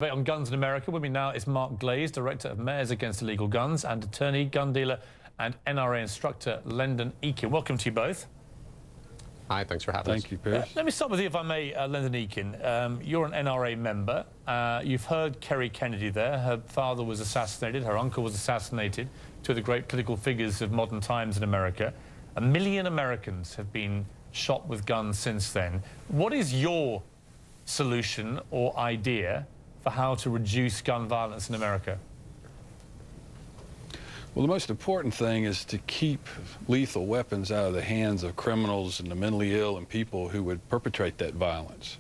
Debate on guns in America. With me now is Mark Glaze, Director of Mayors Against Illegal Guns, and attorney, gun dealer, and NRA instructor Lenden Eakin. Welcome to you both. Hi, thanks for having us. Thank you, Piers. Let me start with you, if I may, Lenden Eakin. You're an NRA member. You've heard Kerry Kennedy there. Her father was assassinated. Her uncle was assassinated. Two of the great political figures of modern times in America. 1 million Americans have been shot with guns since then. What is your solution or idea for how to reduce gun violence in America? Well, the most important thing is to keep lethal weapons out of the hands of criminals and the mentally ill and people who would perpetrate that violence.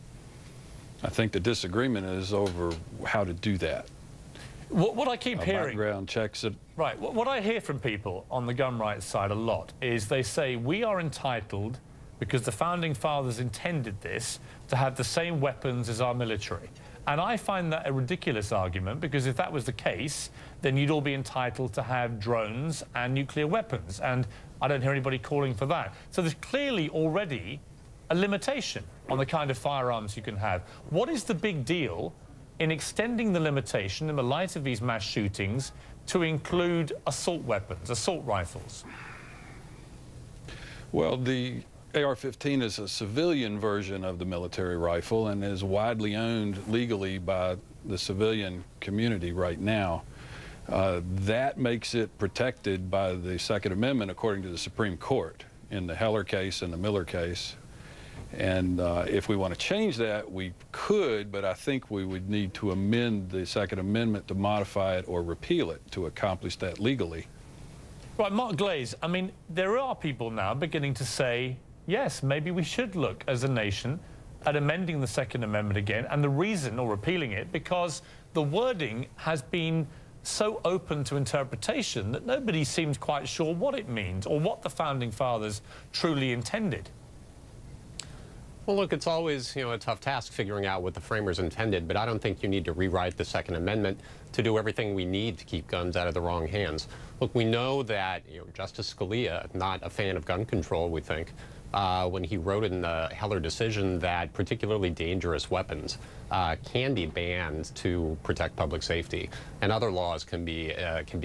I think the disagreement is over how to do that. What I keep hearing... Background checks it. Right. What I hear from people on the gun rights side a lot is they say we are entitled, because the Founding Fathers intended this, to have the same weapons as our military. And I find that a ridiculous argument, because if that was the case, then you'd all be entitled to have drones and nuclear weapons. And I don't hear anybody calling for that. So there's clearly already a limitation on the kind of firearms you can have. What is the big deal in extending the limitation in the light of these mass shootings to include assault weapons, assault rifles? Well, the AR-15 is a civilian version of the military rifle and is widely owned legally by the civilian community right now. That makes it protected by the Second Amendment, according to the Supreme Court, in the Heller case and the Miller case. And if we want to change that, we could, but I think we would need to amend the Second Amendment to modify it or repeal it to accomplish that legally. Right, Mark Glaze, I mean, there are people now beginning to say, yes, maybe we should look as a nation at amending the Second Amendment again, and the reason, or repealing it, because the wording has been so open to interpretation that nobody seems quite sure what it means or what the Founding Fathers truly intended. Well, look, it's always, a tough task figuring out what the framers intended, but I don't think you need to rewrite the Second Amendment to do everything we need to keep guns out of the wrong hands. Look, we know that, Justice Scalia, not a fan of gun control, we think, when he wrote in the Heller decision that particularly dangerous weapons can be banned to protect public safety, and other laws can be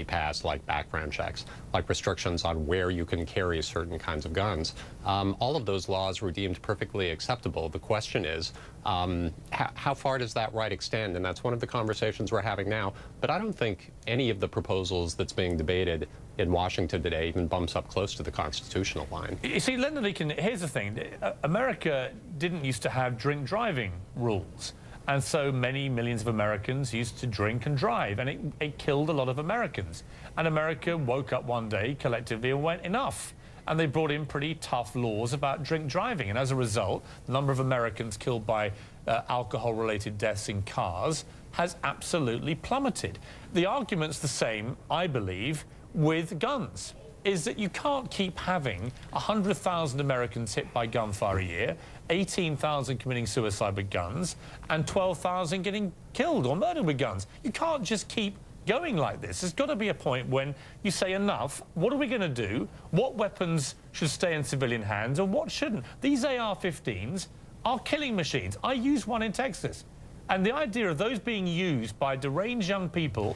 passed, like background checks, like restrictions on where you can carry certain kinds of guns. All of those laws were deemed perfectly acceptable. The question is, how far does that right extend? And that's one of the conversations we're having now. But I don't think any of the proposals that's being debated in Washington today even bumps up close to the constitutional line. You see, Lenden Eakin, here's the thing. America didn't used to have drink driving rules. And so many millions of Americans used to drink and drive, and it killed a lot of Americans. And America woke up one day collectively and went, enough. And they brought in pretty tough laws about drink driving. And as a result, the number of Americans killed by alcohol-related deaths in cars has absolutely plummeted. The argument's the same, I believe, with guns, is that you can't keep having 100,000 Americans hit by gunfire a year, 18,000 committing suicide with guns, and 12,000 getting killed or murdered with guns. You can't just keep going like this. There's got to be a point when you say enough. What are we going to do? What weapons should stay in civilian hands and what shouldn't? These AR-15s are killing machines. I use one in Texas. And the idea of those being used by deranged young people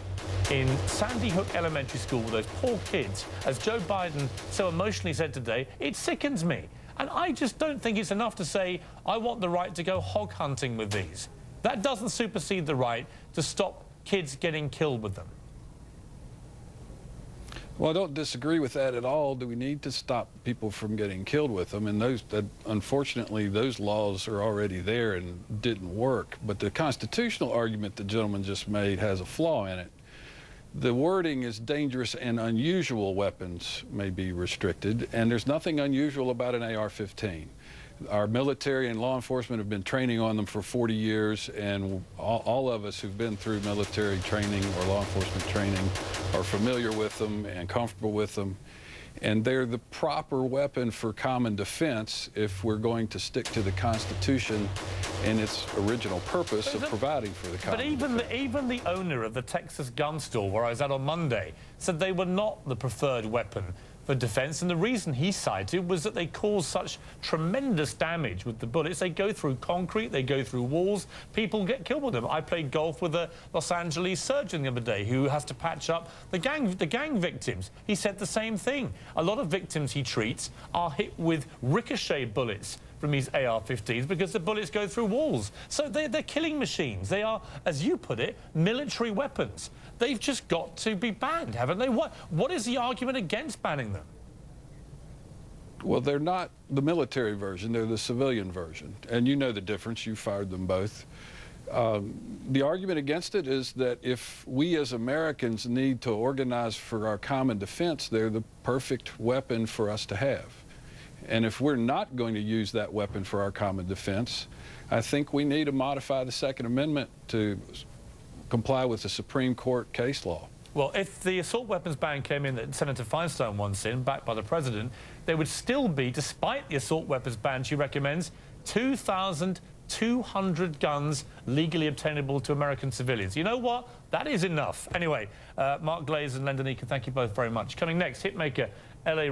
in Sandy Hook Elementary School, with those poor kids, as Joe Biden so emotionally said today, it sickens me. And I just don't think it's enough to say, I want the right to go hog hunting with these. That doesn't supersede the right to stop kids getting killed with them. Well, I don't disagree with that at all. Do we need to stop people from getting killed with them? And unfortunately, those laws are already there and didn't work. But the constitutional argument the gentleman just made has a flaw in it. The wording is dangerous and unusual weapons may be restricted, and there's nothing unusual about an AR-15. Our military and law enforcement have been training on them for 40 years, and all of us who've been through military training or law enforcement training are familiar with them and comfortable with them. And they're the proper weapon for common defense if we're going to stick to the Constitution and its original purpose of providing for the common defense. But even the owner of the Texas gun store where I was at on Monday said they were not the preferred weapon for defense, and the reason he cited was that they cause such tremendous damage with the bullets. They go through concrete, they go through walls, people get killed with them. I played golf with a Los Angeles surgeon the other day who has to patch up the gang victims. He said the same thing. A lot of victims he treats are hit with ricochet bullets from these AR-15s because the bullets go through walls. So they're killing machines. They are, as you put it, military weapons. They've just got to be banned, haven't they? What is the argument against banning them? Well, they're not the military version. They're the civilian version. And you know the difference. You fired them both. The argument against it is that if we as Americans need to organize for our common defense, they're the perfect weapon for us to have. And if we're not going to use that weapon for our common defense, I think we need to modify the Second Amendment to comply with the Supreme Court case law. Well, if the assault weapons ban came in that Senator Feinstein wants in, backed by the president, there would still be, despite the assault weapons ban she recommends, 2,200 guns legally obtainable to American civilians. You know what? That is enough. Anyway, Mark Glaze and Lenden Eakin, thank you both very much. Coming next, hitmaker L.A.